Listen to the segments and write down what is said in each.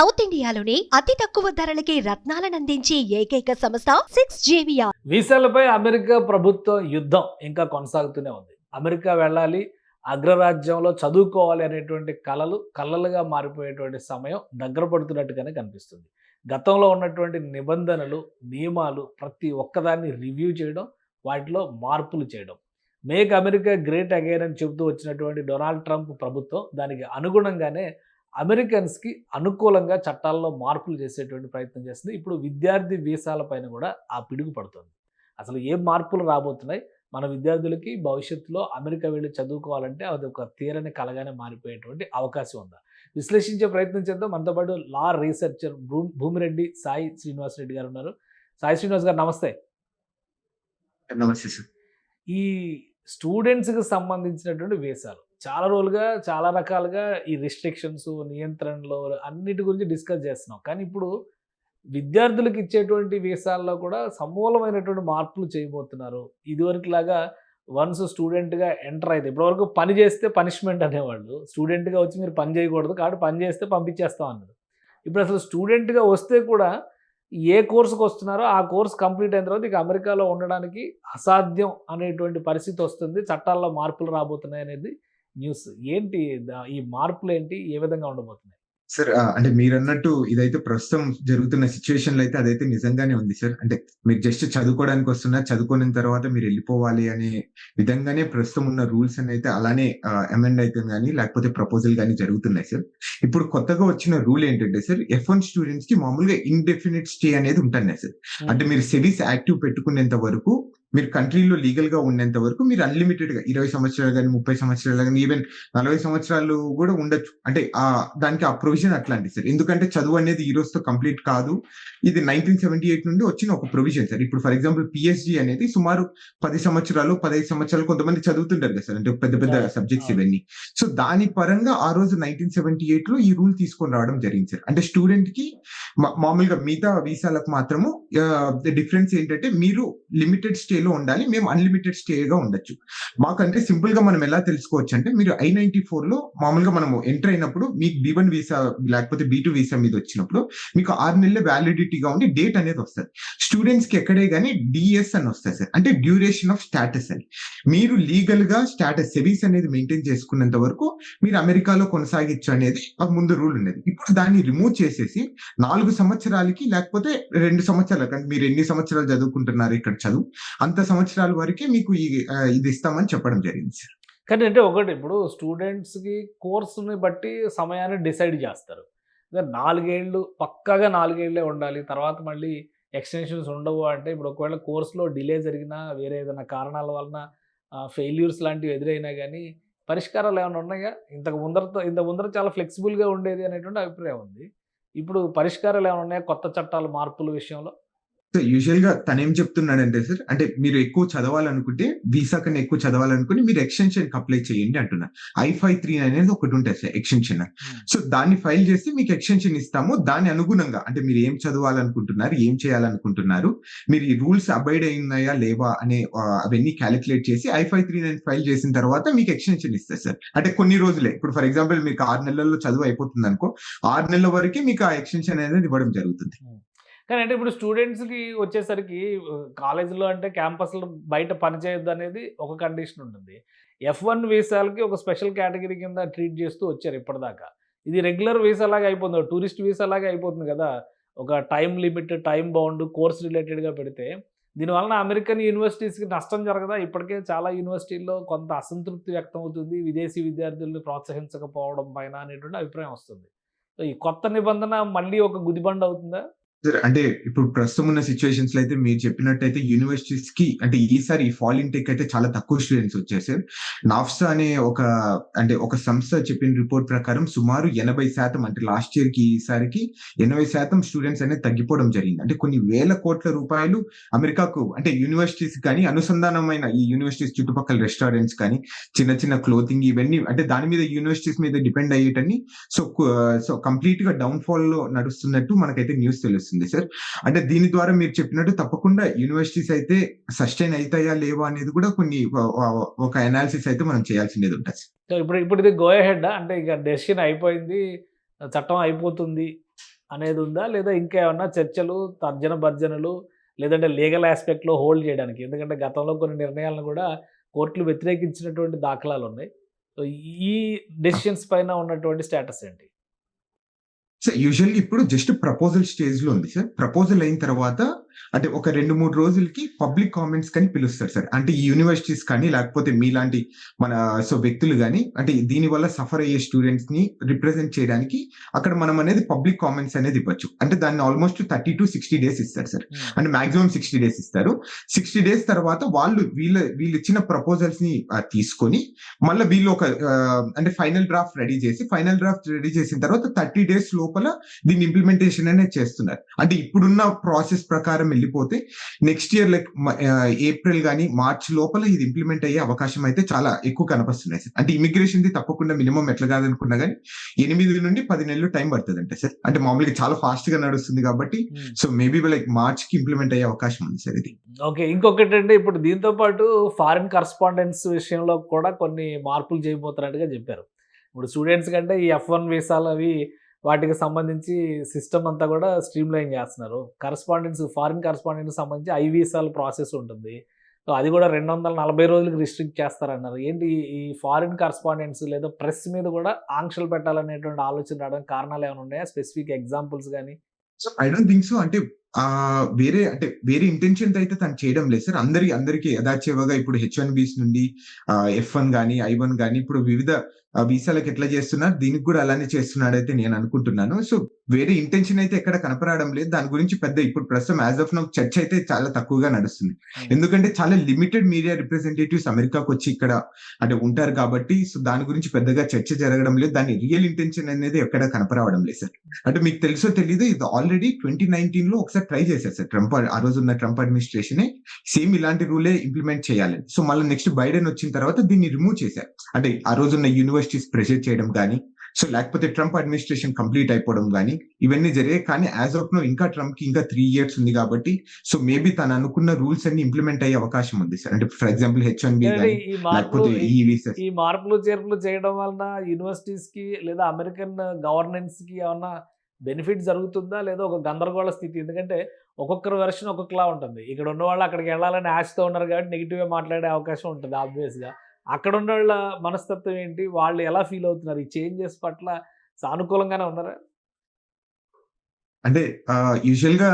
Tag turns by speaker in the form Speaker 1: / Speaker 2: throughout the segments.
Speaker 1: South ఇండియాలోని అతి తక్కువ ధరలకి రత్నాలనందించే ఏకైక సంస్థ 6JVR.
Speaker 2: వీసాలపై అమెరికా ప్రభుత్వ యుద్ధం ఇంకా కొనసాగుతూనే ఉంది. అమెరికా వెళ్ళాలి, అగ్రరాజ్యంలో చదువుకోవాలి అనేటువంటి కలలుగా మారిపోయేటువంటి సమయం దగ్గర పడుతున్నట్టుగానే కనిపిస్తుంది. గతంలో ఉన్నటువంటి నిబంధనలు, నియమాలు ప్రతి ఒక్కదాన్ని రివ్యూ చేయడం, వాటిలో మార్పులు చేయడం. మేక్ అమెరికా గ్రేట్ అగైన్ అని చెబుతూ వచ్చినటువంటి డొనాల్డ్ ట్రంప్ ప్రభుత్వం దానికి అనుగుణంగానే అమెరికన్స్కి అనుకూలంగా చట్టాల్లో మార్పులు చేసేటువంటి ప్రయత్నం చేస్తుంది. ఇప్పుడు విద్యార్థి వీసాల పైన కూడా ఆ పిడుగు పడుతుంది. అసలు ఏం మార్పులు రాబోతున్నాయి, మన విద్యార్థులకి భవిష్యత్తులో అమెరికా వెళ్ళి చదువుకోవాలంటే అది ఒక తీరని కలగానే మారిపోయేటువంటి అవకాశం ఉందా, విశ్లేషించే ప్రయత్నం చేద్దాం. మనతో పాటు లా రీసెర్చర్ భూమిరెడ్డి సాయి శ్రీనివాస్ రెడ్డి గారు ఉన్నారు. సాయి శ్రీనివాస్ గారు నమస్తే.
Speaker 3: నమస్తే సార్.
Speaker 2: ఈ స్టూడెంట్స్కి సంబంధించినటువంటి వీసాలు చాలా రోజులుగా చాలా రకాలుగా ఈ రిస్ట్రిక్షన్స్, నియంత్రణలు అన్నిటి గురించి డిస్కస్ చేస్తున్నాం. కానీ ఇప్పుడు విద్యార్థులకు ఇచ్చేటువంటి వీసాల్లో కూడా సమూలమైనటువంటి మార్పులు చేయబోతున్నారు. ఇదివరకులాగా వన్స్ స్టూడెంట్గా ఎంటర్ అయితే ఇప్పటివరకు పని చేస్తే పనిష్మెంట్ అనేవాళ్ళు. స్టూడెంట్గా వచ్చి మీరు పని చేయకూడదు కాబట్టి పని చేస్తే పంపించేస్తాం అన్నారు. ఇప్పుడు అసలు స్టూడెంట్గా వస్తే కూడా ఏ కోర్సుకు వస్తున్నారో ఆ కోర్స్ కంప్లీట్ అయిన తర్వాత ఇక అమెరికాలో ఉండడానికి అసాధ్యం అనేటువంటి పరిస్థితి వస్తుంది. చట్టాల్లో మార్పులు రాబోతున్నాయి అనేది న్యూస్. ఏంటి ఈ మార్పులు ఏంటి, ఏ విధంగా ఉండబోతున్నాయి?
Speaker 3: సార్ అంటే మీరన్నట్టు ఇదైతే ప్రస్తుతం జరుగుతున్న సిచ్యువేషన్‌లో అయితే అదైతే నిజంగానే ఉంది సార్. అంటే మీరు జస్ట్ చదువుకోవడానికి వస్తున్నారు. చదువుకున్న తర్వాత మీరు వెళ్ళిపోవాలి అనే విధంగానే ప్రస్తుతం ఉన్న రూల్స్ అయితే అలానే అమెండ్ అయితుంది గానీ, లేకపోతే ప్రపోజల్ గానీ జరుగుతున్నాయి సార్. ఇప్పుడు కొత్తగా వచ్చిన రూల్ ఏంటంటే సార్, F1 స్టూడెంట్స్‌కి మామూలుగా ఇండెఫినిట్ స్టే అనేది ఉంటుంది సార్. అంటే మీరు సెవిస్ యాక్టివ్ పెట్టుకునేంత వరకు, మీరు కంట్రీలో లీగల్ గా ఉన్నంత వరకు మీరు అన్లిమిటెడ్ గా 20 సంవత్సరాలు కానీ, 30 సంవత్సరాలు కానీ, ఈవెన్ 40 సంవత్సరాలు కూడా ఉండొచ్చు. అంటే దానికి ఆ ప్రొవిజన్ అట్లాంటిది సార్. ఎందుకంటే చదువు అనేది ఈ రోజుతో కంప్లీట్ కాదు. ఇది 1978 నుండి వచ్చిన ఒక ప్రొవిజన్ సార్. ఇప్పుడు ఫర్ ఎగ్జాంపుల్ PhD అనేది సుమారు 10 సంవత్సరాలు, 15 సంవత్సరాలు కొంతమంది చదువుతుంటారు కదా సార్. అంటే పెద్ద పెద్ద సబ్జెక్ట్స్ ఇవన్నీ. సో దాని పరంగా ఆ రోజు 1978 లో ఈ రూల్ తీసుకొని రావడం జరిగింది సార్. అంటే స్టూడెంట్ కి మామూలుగా మిగతా వీసాలకు మాత్రము డిఫరెన్స్ ఏంటంటే, మీరు లిమిటెడ్ స్టే లో ఉండాలి, మేము అన్లిమిటెడ్ స్టేగా ఉండొచ్చు. మాకంటే సింపుల్ గా మనం ఎలా తెలుసుకోవచ్చు అంటే, మీరు I-94 లో మామూలుగా మనము ఎంటర్ అయినప్పుడు మీకు B1 వీసా లేకపోతే B2 వీసా మీద వచ్చినప్పుడు మీకు 6 నెలల వ్యాలిడిటీగా ఉండి డేట్ అనేది వస్తుంది. స్టూడెంట్స్ కి ఎక్కడే గానీ DS అని వస్తుంది సార్. అంటే డ్యూరేషన్ ఆఫ్ స్టాటస్ అని. మీరు లీగల్ గా స్టాటస్ సెవీస్ అనేది మెయింటైన్ చేసుకున్నంత వరకు మీరు అమెరికాలో కొనసాగించు అనేది ముందు రూల్ ఉండేది. ఇప్పుడు దాన్ని రిమూవ్ చేసేసి 4 సంవత్సరాలకి లేకపోతే 2 సంవత్సరాలకి, అంటే మీరు ఎన్ని సంవత్సరాలు చదువుకుంటున్నారు ఇక్కడ చదువు, అంత సంవత్సరాల వరకే మీకు ఇది ఇస్తామని చెప్పడం జరిగింది సార్.
Speaker 2: కానీ అంటే ఒకటి, ఇప్పుడు స్టూడెంట్స్కి కోర్సుని బట్టి సమయాన్ని డిసైడ్ చేస్తారు. 4 ఏళ్ళు పక్కాగా 4 ఏళ్ళే ఉండాలి, తర్వాత మళ్ళీ ఎక్స్టెన్షన్స్ ఉండవు అంటే, ఇప్పుడు ఒకవేళ కోర్సులో డిలే జరిగినా, వేరే ఏదైనా కారణాల వలన ఫెయిల్యూర్స్ లాంటివి ఎదురైనా కానీ పరిష్కారాలు ఏమైనా ఉన్నాయా? ఇంత ముందర చాలా ఫ్లెక్సిబుల్గా ఉండేది అనేటువంటి అభిప్రాయం ఉంది. ఇప్పుడు పరిష్కారాలు ఏమైనా ఉన్నాయా కొత్త చట్టాల మార్పుల విషయంలో?
Speaker 3: సో యూజువల్ గా తను ఏం చెప్తున్నాడంటే సార్, అంటే మీరు ఎక్కువ చదవాలనుకుంటే, వీసా కన్నా ఎక్కువ చదవాలనుకుంటే మీరు ఎక్స్టెన్షన్ కి అప్లై చేయండి అంటున్నా. I-53 అనేది ఒకటి ఉంటుంది సార్, ఎక్స్టెన్షన్. సో దాన్ని ఫైల్ చేసి మీకు ఎక్స్టెన్షన్ ఇస్తాము. దాని అనుగుణంగా అంటే మీరు ఏం చదవాలనుకుంటున్నారు, ఏం చేయాలనుకుంటున్నారు, మీరు ఈ రూల్స్ అబైడ్ అయినాయా లేవా అనే అవన్నీ క్యాలిక్యులేట్ చేసి I-53 ఫైల్ చేసిన తర్వాత మీకు ఎక్స్టెన్షన్ ఇస్తారు సార్. అంటే కొన్ని రోజులే. ఇప్పుడు ఫర్ ఎగ్జాంపుల్ మీకు 6 నెలల్లో చదువు అయిపోతుంది అనుకో, 6 నెలల వరకే మీకు ఆ ఎక్స్టెన్షన్ అనేది ఇవ్వడం జరుగుతుంది.
Speaker 2: కానీ అంటే ఇప్పుడు స్టూడెంట్స్కి వచ్చేసరికి కాలేజీలో అంటే క్యాంపస్లో బయట పనిచేయొద్దు అనేది ఒక కండిషన్ ఉంటుంది. F1 వీసాలకి ఒక స్పెషల్ కేటగిరీ కింద ట్రీట్ చేస్తూ వచ్చారు ఇప్పటిదాకా. ఇది రెగ్యులర్ వీసా లాగా అయిపోతుంది, టూరిస్ట్ వీసా లాగా అయిపోతుంది కదా. ఒక time limit, time bound, course రిలేటెడ్గా పెడితే దీనివలన అమెరికన్ యూనివర్సిటీస్కి నష్టం జరగదా? ఇప్పటికే చాలా యూనివర్సిటీల్లో కొంత అసంతృప్తి వ్యక్తం అవుతుంది, విదేశీ విద్యార్థులను ప్రోత్సహించకపోవడం పైన అనేటువంటి అభిప్రాయం వస్తుంది. సో ఈ కొత్త నిబంధన మళ్ళీ ఒక గుదిబండ అవుతుందా?
Speaker 3: సార్ అంటే ఇప్పుడు ప్రస్తుతం ఉన్న సిచ్యువేషన్స్ లో అయితే మీరు చెప్పినట్టయితే యూనివర్సిటీస్ కి అంటే ఈసారి ఈ ఫాల్ ఇంటేక్ అయితే చాలా తక్కువ స్టూడెంట్స్ వచ్చారు సార్. నాఫ్సా అనే ఒక సంస్థ చెప్పిన రిపోర్ట్ ప్రకారం సుమారు 80%, అంటే లాస్ట్ ఇయర్ కి ఈసారికి 80% స్టూడెంట్స్ అనేది తగ్గిపోవడం జరిగింది. అంటే కొన్ని వేల కోట్ల రూపాయలు అమెరికాకు, అంటే యూనివర్సిటీస్ కానీ అనుసంధానమైన ఈ యూనివర్సిటీస్ చుట్టుపక్కల రెస్టారెంట్స్ కానీ, చిన్న చిన్న క్లోతింగ్, ఇవన్నీ అంటే దాని మీద యూనివర్సిటీస్ మీద డిపెండ్ అయ్యేటని. సో కంప్లీట్ గా డౌన్ ఫాల్ లో నడుస్తున్నట్టు మనకైతే న్యూస్ తెలుస్తుంది సార్. అంటే దీని ద్వారా మీరు చెప్పినట్టు తప్పకుండా యూనివర్సిటీస్ అయితే సస్టైన్ అవుతాయా లేవా అనేది కూడా కొన్ని ఒక అనాలిసిస్ అయితే మనం చేయాల్సింది ఉంటుంది.
Speaker 2: సో ఇప్పుడు ఇది గో అహెడ్ అంటే ఇక డెసిషన్ అయిపోయింది, చట్టం అయిపోతుంది, అనేది ఉందా? లేదా ఇంకా ఏమన్నా చర్చలు, తర్జన భర్జనలు లేదంటే లీగల్ ఆస్పెక్ట్‌లో హోల్డ్ చేయడానికి? ఎందుకంటే గతంలో కొన్ని నిర్ణయాలను కూడా కోర్టులు వ్యతిరేకించినటువంటి దాఖలాలున్నాయి. సో, ఈ డెసిషన్స్ పైన ఉన్నటువంటి స్టేటస్ ఏంటి?
Speaker 3: సార్ యూజువల్లీ ఇప్పుడు జస్ట్ ప్రపోజల్ స్టేజ్‌లో ఉంది సార్. ప్రపోజల్ అయిన తర్వాత అంటే ఒక 2, 3 రోజులకి పబ్లిక్ కామెంట్స్ కని పిలుస్తారు సార్. అంటే ఈ యూనివర్సిటీస్ కానీ లేకపోతే మీలాంటి మన వ్యక్తులు గాని అంటే దీనివల్ల సఫర్ అయ్యే స్టూడెంట్స్‌ని రిప్రజెంట్ చేయడానికి అక్కడ మనం అనేది పబ్లిక్ కామెంట్స్ అనేది ఇవ్వచ్చు. అంటే దాన్ని ఆల్‌మోస్ట్ 30-60 డేస్ ఇస్తారు సార్. అంటే మాక్సిమం 60 డేస్ ఇస్తారు. 60 డేస్ తర్వాత వాళ్ళు వీళ్ళిచ్చిన ప్రపోజల్స్‌ని తీసుకొని మళ్ళా వీళ్ళు ఒక అంటే ఫైనల్ డ్రాఫ్ట్ రెడీ చేసిన తర్వాత 30 డేస్ లోపల దీన్ని ఇంప్లిమెంటేషన్ అనేది చేస్తున్నారు. అంటే ఇప్పుడున్న ప్రాసెస్ ప్రకారం వెళ్ళిపోతే నెక్స్ట్ ఇయర్ ఏప్రిల్ గాని మార్చ్ లోపల ఇది ఇంప్లిమెంట్ అయ్యే అవకాశం అయితే చాలా ఎక్కువ కనిపిస్తున్నాయి సార్. అంటే ఇమిగ్రేషన్ ది తప్పకుండా మినిమం ఎట్లా కాదనుకున్నా గానీ 8 నుండి 10 నెలలు టైం పడుతుందంట సార్. అంటే మామూలుగా చాలా ఫాస్ట్ గా నడుస్తుంది కాబట్టి సో మేబీ మార్చ్ కి ఇంప్లిమెంట్ అయ్యే అవకాశం ఉంది సార్ ఇది.
Speaker 2: ఓకే. ఇంకొకటండి, ఇప్పుడు దీంతో పాటు ఫారిన్ కరస్పాండెన్స్ విషయంలో కూడా కొన్ని మార్పులు చేయబోతున్నట్టుగా చెప్పారు. ఇప్పుడు స్టూడెంట్స్ కంటే ఈ F1 వీసాలు అవి వాటికి సంబంధించి సిస్టమ్ అంతా కూడా స్ట్రీమ్‌లైన్ చేస్తున్నారు. ఫారిన్ కరస్పాండెంట్‌కి సంబంధించి ఐ వీసాల ప్రాసెస్ ఉంటుంది. సో, అది కూడా 240 రోజులకి రిస్ట్రిక్ట్ చేస్తారన్నారు. ఏంటి ఈ ఫారిన్ కరస్పాండెంట్స్ లేదా ప్రెస్ మీద కూడా ఆంక్షలు పెట్టాలనేటువంటి ఆలోచన రావడానికి కారణాలు ఏమైనా ఉన్నాయా? స్పెసిఫిక్ ఎగ్జాంపుల్స్ గాని?
Speaker 3: So I don't think so. అంటే వేరే ఇంటెన్షన్‌తో అయితే తను చేయడం లేదు సార్. అందరికి యథాచేవగా ఇప్పుడు H1బీస్ నుండి F1 గాని, I1 గాని ఇప్పుడు వివిధ వీసాలకు ఎట్లా చేస్తున్నారు దీనికి కూడా అలానే చేస్తున్నాడైతే నేను అనుకుంటున్నాను. సో వేరే ఇంటెన్షన్ అయితే ఎక్కడ కనపరావడం లేదు. దాని గురించి పెద్ద ఇప్పుడు ప్రస్తుతం యాజ్ ఆఫ్ నౌ చర్చ అయితే చాలా తక్కువగా నడుస్తుంది. ఎందుకంటే చాలా లిమిటెడ్ మీడియా రిప్రజెంటేటివ్స్ అమెరికాకు వచ్చి ఇక్కడ అంటే ఉంటారు కాబట్టి సో దాని గురించి పెద్దగా చర్చ జరగడం లేదు. దాని రియల్ ఇంటెన్షన్ అనేది ఎక్కడ కనపరావడం లేదు సార్. అంటే మీకు తెలుసో తెలీదో ఇది ఆల్రెడీ 2019లో ఒకసారి ట్రై చేశారు సార్. ఆ రోజున్న ట్రంప్ అడ్మినిస్ట్రేషనే సేమ్ ఇలాంటి రూలే ఇంప్లిమెంట్ చేయాలని. సో మళ్ళీ నెక్స్ట్ బైడెన్ వచ్చిన తర్వాత దీన్ని రిమూవ్ చేశారు. అంటే ఆ రోజున్న యూనివర్సిటీస్ ప్రెషర్ చేయడం కానీ సో లేకపోతే ట్రంప్ అడ్మినిస్ట్రేషన్ కంప్లీట్ అయిపోవడం కానీ ఇవన్నీ జరిగాయి. కానీ యాజ్ ఆఫ్ నో ఇంకా ట్రంప్ కి ఇంకా 3 years ఉంది కాబట్టి సో మేబీ తను అనుకున్న రూల్స్ అన్ని ఇంప్లిమెంట్ అయ్యే అవకాశం ఉంది సార్. అంటే ఫర్ ఎగ్జాంపుల్ H1B కానీ లేకపోతే
Speaker 2: ఈ మార్పులు చేర్పులు చేయడం వలన యూనివర్సిటీస్ కి లేదా అమెరికన్ గవర్నెన్స్ కి ఏమన్నా బెనిఫిట్ జరుగుతుందా లేదా ఒక గందరగోళ స్థితి? ఎందుకంటే ఒక్కొక్కరు వెర్షన్ ఒక్కొక్కలా ఉంటుంది. ఇక్కడ ఉన్న వాళ్ళు అక్కడికి వెళ్ళాలని ఆశతో ఉన్నారు కాబట్టి నెగిటివ్గా మాట్లాడే అవకాశం ఉంటుంది ఆబ్వియస్గా. అక్కడ ఉన్న వాళ్ళ మనస్తత్వం ఏంటి? వాళ్ళు ఎలా ఫీల్ అవుతున్నారు? ఈ చేంజెస్ పట్ల సానుకూలంగానే ఉన్నారా?
Speaker 3: అంటే యూజువల్‌గా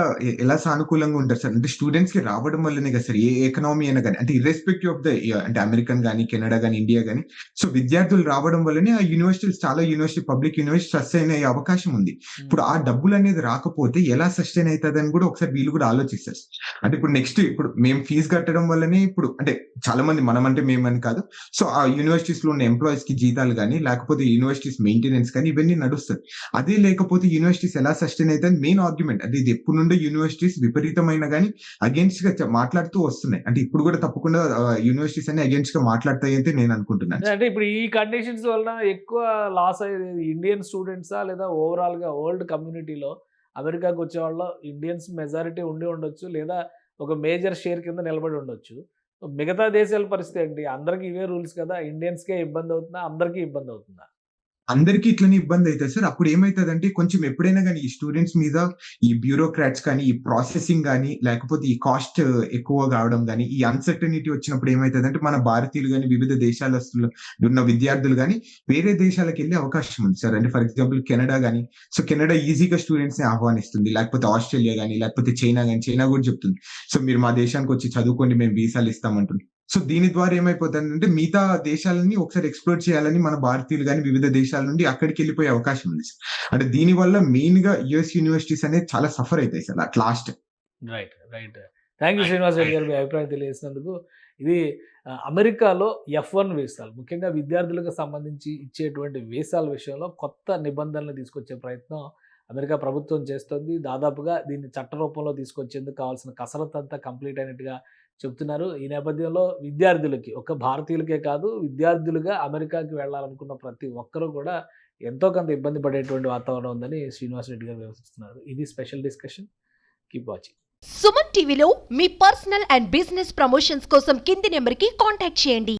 Speaker 3: ఎలా సానుకూలంగా ఉంటారు సార్. అంటే స్టూడెంట్స్ కి రావడం వల్లనే కదా సార్. ఏ ఎకనామీ అయినా గాని అంటే ఇర్రెస్పెక్టివ్ ఆఫ్ ద అంటే అమెరికన్ గాని, కెనడా గాని, ఇండియా గాని సో విద్యార్థులు రావడం వల్లనే ఆ యూనివర్సిటీ పబ్లిక్ యూనివర్సిటీ సస్టైన్ అయ్యే అవకాశం ఉంది. ఇప్పుడు ఆ డబ్బులు అనేది రాకపోతే ఎలా సస్టైన్ అయితదని కూడా ఒకసారి వీళ్ళు కూడా ఆలోచిస్తారు. అంటే ఇప్పుడు మేము ఫీజు కట్టడం వల్లనే ఇప్పుడు అంటే చాలా మంది మనమంటే మేమని కాదు. సో ఆ యూనివర్సిటీస్ లో ఉన్న ఎంప్లాయీస్ కి జీతాలు గాని లేకపోతే యూనివర్సిటీస్ మెయింటెనెన్స్ కానీ ఇవన్నీ నడుస్తాయి. అదే లేకపోతే యూనివర్సిటీస్ ఎలా సస్టైన్ అయితని మెయిన్ ఆర్గ్యుమెంట్. అది ఇది ఎప్పుడు నుండో యూనివర్సిటీస్ విపరీతమైన గానీ అగేన్స్ట్ గా మాట్లాడుతూ వస్తున్నాయి. అంటే ఇప్పుడు కూడా తప్పకుండా యూనివర్సిటీస్ అన్ని అగేన్స్ట్ గా మాట్లాడతాయి అయితే నేను అనుకుంటున్నాను.
Speaker 2: అంటే ఇప్పుడు ఈ కండిషన్స్ వలన ఎక్కువ లాస్ అయ్యేది ఇండియన్ స్టూడెంట్సా లేదా ఓవరాల్ గా వరల్డ్ కమ్యూనిటీలో అమెరికాకు వచ్చే వాళ్ళు ఇండియన్స్ మెజారిటీ ఉండి ఉండొచ్చు లేదా ఒక మేజర్ షేర్ కింద నిలబడి ఉండొచ్చు. మిగతా దేశాల పరిస్థితి ఏంటి? అందరికి ఇవే రూల్స్ కదా, ఇండియన్స్కే ఇబ్బంది అవుతుందా, అందరికీ ఇబ్బంది అవుతుందా?
Speaker 3: అందరికీ ఇట్లనే ఇబ్బంది అయితది సార్. అప్పుడు ఏమైతదంటే కొంచెం ఎప్పుడైనా గానీ ఈ స్టూడెంట్స్ మీద ఈ బ్యూరోక్రాట్స్ కానీ, ఈ ప్రాసెసింగ్ గానీ, లేకపోతే ఈ కాస్ట్ ఎక్కువ కావడం గానీ, ఈ అన్సర్టనిటీ వచ్చినప్పుడు ఏమైతదంటే మన భారతీయులు గానీ, వివిధ దేశాలస్తులు ఉన్న విద్యార్థులు గానీ వేరే దేశాలకెళ్ళే అవకాశం ఉంది సార్. అంటే ఫర్ ఎగ్జాంపుల్ కెనడా గానీ, సో కెనడా ఈజీగా స్టూడెంట్స్ ని ఆహ్వానిస్తుంది. లేకపోతే ఆస్ట్రేలియా గానీ, లేకపోతే చైనా గానీ, చైనా కూడా చెప్తుంది. సో మీరు మా దేశానికి వచ్చి చదువుకోండి మేము వీసాలు ఇస్తామంటుంది. సో దీని ద్వారా ఏమైపోతుందంటే మిగతా దేశాలని ఒకసారి ఎక్స్‌ప్లోర్ చేయాలని మన భారతీయులు గాని వివిధ దేశాల నుండి అక్కడికి వెళ్ళిపోయే అవకాశం ఉంది. అంటే దీని వల్ల మెయిన్ గా యూఎస్ యూనివర్సిటీస్ అనేది చాలా సఫర్ అవుతాయి sir at last.
Speaker 2: Right. Thank you Srinivas Reddy గారు మీ అభిప్రాయం తెలియజేసినందుకు. ఇది అమెరికాలో F1 వీసాలు ముఖ్యంగా విద్యార్థులకు సంబంధించి ఇచ్చేటువంటి వీసాల విషయంలో కొత్త నిబంధనలు తీసుకొచ్చే ప్రయత్నం అమెరికా ప్రభుత్వం చేస్తుంది. దాదాపుగా దీన్ని చట్ట రూపంలో తీసుకొచ్చేందుకు కావాల్సిన కసరత్తు అంతా కంప్లీట్ అయినట్టుగా చెప్తున్నారు. ఈ నేపథ్యంలో విద్యార్థులకి, ఒక్క భారతీయులకే కాదు, విద్యార్థులుగా అమెరికాకి వెళ్ళాలనుకున్న ప్రతి ఒక్కరూ కూడా ఎంతో కొంత ఇబ్బంది పడేటువంటి వాతావరణం ఉందని శ్రీనివాస్ రెడ్డి గారు వివరిస్తున్నారు. ఇది special discussion. Keep watching.
Speaker 1: Suman టీవీలో మీ పర్సనల్ అండ్ బిజినెస్ ప్రమోషన్స్ కోసం కింది నెంబర్కి కాంటాక్ట్ చేయండి.